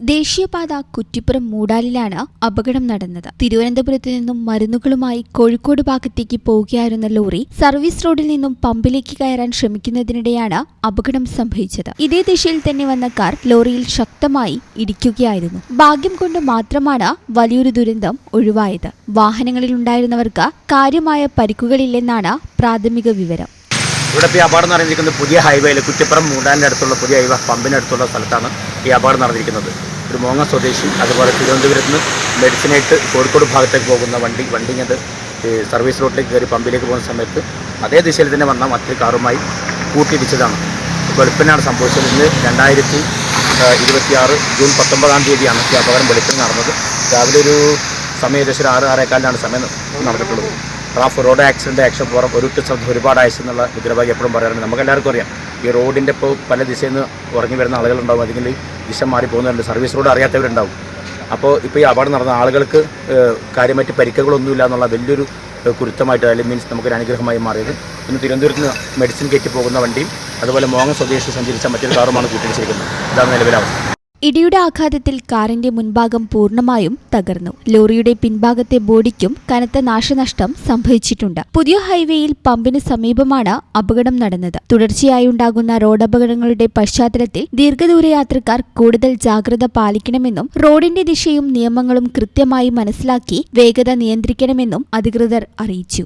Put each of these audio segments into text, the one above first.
ദേശീയപാത കുറ്റിപ്പുറം മൂടാലിലാണ് അപകടം നടന്നത്. തിരുവനന്തപുരത്ത് നിന്നും മരുന്നുകളുമായി കോഴിക്കോട് ഭാഗത്തേക്ക് പോവുകയായിരുന്ന ലോറി സർവീസ് റോഡിൽ നിന്നും പമ്പിലേക്ക് കയറാൻ ശ്രമിക്കുന്നതിനിടെയാണ് അപകടം സംഭവിച്ചത്. ഇതേ ദിശയിൽ തന്നെ വന്ന കാർ ലോറിയിൽ ശക്തമായി ഇടിക്കുകയായിരുന്നു. ഭാഗ്യം കൊണ്ട് മാത്രമാണ് വലിയൊരു ദുരന്തം ഒഴിവായത്. വാഹനങ്ങളിലുണ്ടായിരുന്നവർക്ക് കാര്യമായ പരിക്കുകളില്ലെന്നാണ് പ്രാഥമിക വിവരം. ഇവിടെ ഇപ്പോൾ ഈ അപകടം നടന്നിരിക്കുന്നത് പുതിയ ഹൈവേയിൽ കുറ്റിപ്പുറം മൂടാലിൻ്റെ അടുത്തുള്ള പുതിയ ഹൈവേ പമ്പിനടുത്തുള്ള സ്ഥലത്താണ് ഈ അപകടം നടന്നിരിക്കുന്നത്. ഒരു മോങ്ങ സ്വദേശി, അതുപോലെ തിരുവനന്തപുരത്ത് നിന്ന് മെഡിസിനായിട്ട് കോഴിക്കോട് ഭാഗത്തേക്ക് പോകുന്ന വണ്ടി ഇങ്ങോട്ട് സർവീസ് റോഡിലേക്ക് കയറി പമ്പിലേക്ക് പോകുന്ന സമയത്ത് അതേ ദിശയിൽ തന്നെ വന്ന മറ്റൊരു കാറുമായി കൂട്ടിയിടിച്ചതാണ്. വെളുപ്പിനാണ് സംഭവിച്ചത്. ഇന്ന് 2026 ജൂൺ 19-ാം തീയതിയാണ് ഈ അപകടം വെളുപ്പിന് നടന്നത്. രാവിലെ ഒരു സമയം ഏകദേശം 6-6:15 സമയം നടന്നിട്ടുള്ളത്. റോഡ് ആക്സിഡൻറ്റ് പുറം ഒരു ശബ്ദം ഒരുപാട് അയച്ചു എന്നുള്ള മുദ്രാവാക്യം എപ്പോഴും പറയാറുണ്ട്. നമുക്കെല്ലാവർക്കും അറിയാം, ഈ റോഡിൻ്റെ ഇപ്പോൾ പല ദിശയിൽ നിന്ന് ഉറങ്ങി വരുന്ന ആളുകളുണ്ടാവും, അല്ലെങ്കിൽ ദിശ മാറി പോകുന്നുണ്ട്, സർവീസ് റോഡ് അറിയാത്തവരുണ്ടാവും. അപ്പോൾ ഇപ്പോൾ ഈ അപകടം നടന്ന ആളുകൾക്ക് കാര്യമായിട്ട് പരിക്കുകളൊന്നുമില്ല എന്നുള്ള വലിയൊരു കുരുത്തമായിട്ട്, അല്ലെങ്കിൽ മീൻസ് നമുക്കൊരു അനുഗ്രഹമായി മാറിയത്. ഇന്ന് തിരുവനന്തപുരത്ത് നിന്ന് മെഡിസിൻ കയറ്റി പോകുന്ന വണ്ടിയും അതുപോലെ മോങ്ങ സ്വദേശി സഞ്ചരിച്ച മറ്റൊരു കാറുമാണ് കൂട്ടിയിടിച്ചിരിക്കുന്നത്. ഇതാണ് നിലവിലെ അവസ്ഥ. ഇടിയുടെ ആഘാതത്തിൽ കാറിന്റെ മുൻഭാഗം പൂർണ്ണമായും തകർന്നു. ലോറിയുടെ പിൻഭാഗത്തെ ബോഡിക്കും കനത്ത നാശനഷ്ടം സംഭവിച്ചിട്ടുണ്ട്. പുതിയ ഹൈവേയിൽ പമ്പിന് സമീപമാണ് അപകടം നടന്നത്. തുടർച്ചയായുണ്ടാകുന്ന റോഡപകടങ്ങളുടെ പശ്ചാത്തലത്തിൽ ദീർഘദൂര യാത്രക്കാർ കൂടുതൽ ജാഗ്രത പാലിക്കണമെന്നും റോഡിന്റെ ദിശയും നിയമങ്ങളും കൃത്യമായി മനസ്സിലാക്കി വേഗത നിയന്ത്രിക്കണമെന്നും അധികൃതർ അറിയിച്ചു.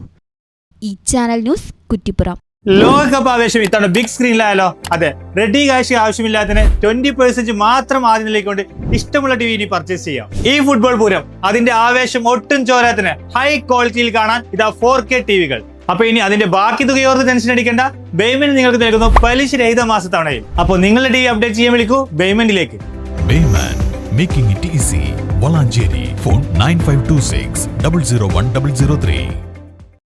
ഈ ചാനൽ ന്യൂസ്, കുറ്റിപ്പുറം. ലോകകപ്പ് ആവേശം ഇത്തവണ ബിഗ് സ്ക്രീനിലായാലോ? അതെ, റെഡി കാശ് ആവശ്യമില്ലാത്തതിന് 20% മാത്രം ആദ്യം നിലയ്ക്കൊണ്ട് ഇഷ്ടമുള്ള ടി വി ഇനി പർച്ചേസ് ചെയ്യാം. ഈ ഫുട്ബോൾ പൂരം അതിന്റെ ആവേശം ഒട്ടും ചോരാത്തിന് ഹൈ ക്വാളിറ്റിയിൽ കാണാൻ ഇതാ 4K ടിവികൾ. അപ്പൊ ഇനി അതിന്റെ ബാക്കി തുകയോർത്ത് ടെൻഷൻ അടിക്കേണ്ട. ബേയ്മെന്റ് നിങ്ങൾക്ക് നൽകുന്നു പലിശരഹിത മാസത്തവണയിൽ. അപ്പോൾ നിങ്ങളുടെ ടി വി അപ്ഡേറ്റ് ചെയ്യാൻ വിളിക്കൂ ബേയ്മെന്റിലേക്ക്. Making it easy. Valancheri. Phone 9526 001 003.